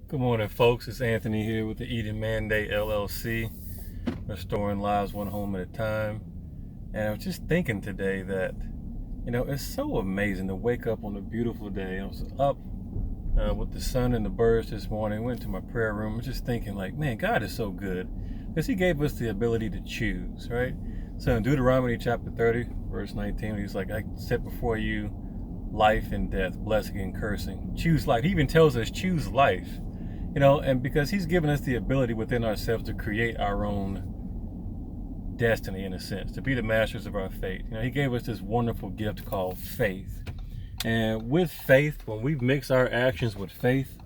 Good morning, folks. It's Anthony here with the Eden Mandate LLC, restoring lives one home at a time. And I was just thinking today that, it's so amazing to wake up on a beautiful day. I was up with the sun and the birds this morning, went to my prayer room. I was just thinking, like, man, God is so good because He gave us the ability to choose, right? So in Deuteronomy chapter 30, verse 19, He's like, I set before you life and death, blessing and cursing. Choose life. He even tells us, choose life. And because He's given us the ability within ourselves to create our own destiny, in a sense, to be the masters of our fate. He gave us this wonderful gift called faith. And with faith, when we mix our actions with faith,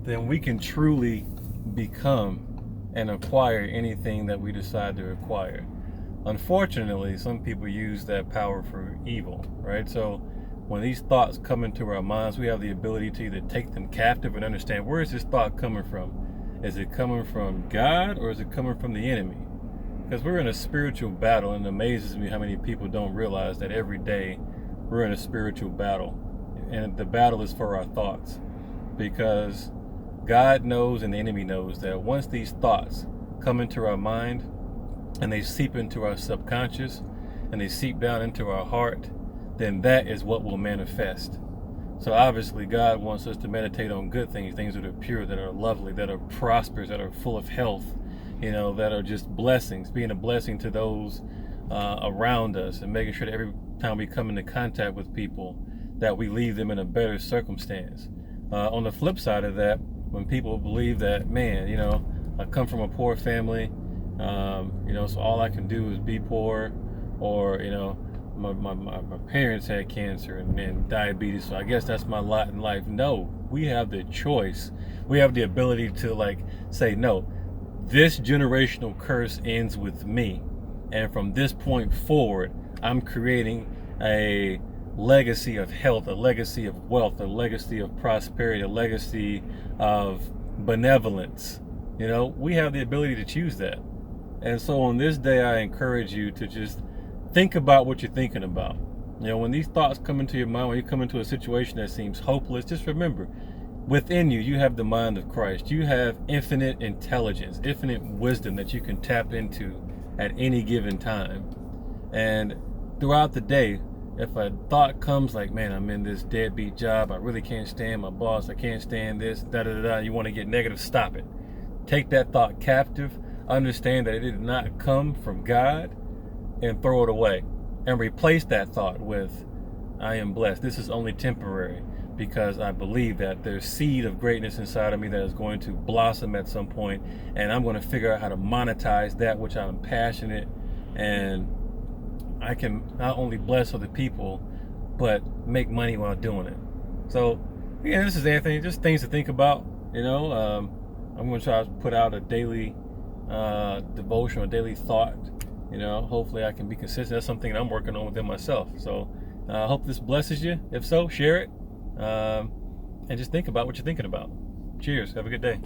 then we can truly become and acquire anything that we decide to acquire. Unfortunately, some people use that power for evil, right? So when these thoughts come into our minds, we have the ability to either take them captive and understand, where is this thought coming from? Is it coming from God or is it coming from the enemy? Because we're in a spiritual battle, and it amazes me how many people don't realize that every day we're in a spiritual battle. And the battle is for our thoughts. Because God knows and the enemy knows that once these thoughts come into our mind and they seep into our subconscious and they seep down into our heart, then that is what will manifest. So obviously God wants us to meditate on good things, things that are pure, that are lovely, that are prosperous, that are full of health, that are just blessings, being a blessing to those around us, and making sure that every time we come into contact with people that we leave them in a better circumstance. On the flip side of that, when people believe that, man, I come from a poor family, so all I can do is be poor, or, my parents had cancer and diabetes, so I guess that's my lot in life. No, we have the choice. We have the ability to say, no, this generational curse ends with me. And from this point forward, I'm creating a legacy of health, a legacy of wealth, a legacy of prosperity, a legacy of benevolence. We have the ability to choose that. And so on this day, I encourage you to just think about what you're thinking about. When these thoughts come into your mind, when you come into a situation that seems hopeless, just remember, within you, you have the mind of Christ. You have infinite intelligence, infinite wisdom that you can tap into at any given time. And throughout the day, if a thought comes like, man, I'm in this deadbeat job, I really can't stand my boss, I can't stand this, you want to get negative, stop it. Take that thought captive, understand that it did not come from God, and throw it away. And replace that thought with, I am blessed. This is only temporary, because I believe that there's seed of greatness inside of me that is going to blossom at some point, and I'm going to figure out how to monetize that which I'm passionate, and I can not only bless other people, but make money while doing it. So, this is Anthony. Just things to think about. I'm going to try to put out a daily devotion, a daily thought. Hopefully I can be consistent. That's something that I'm working on within myself. So I hope this blesses you. If so, share it. And just think about what you're thinking about. Cheers. Have a good day.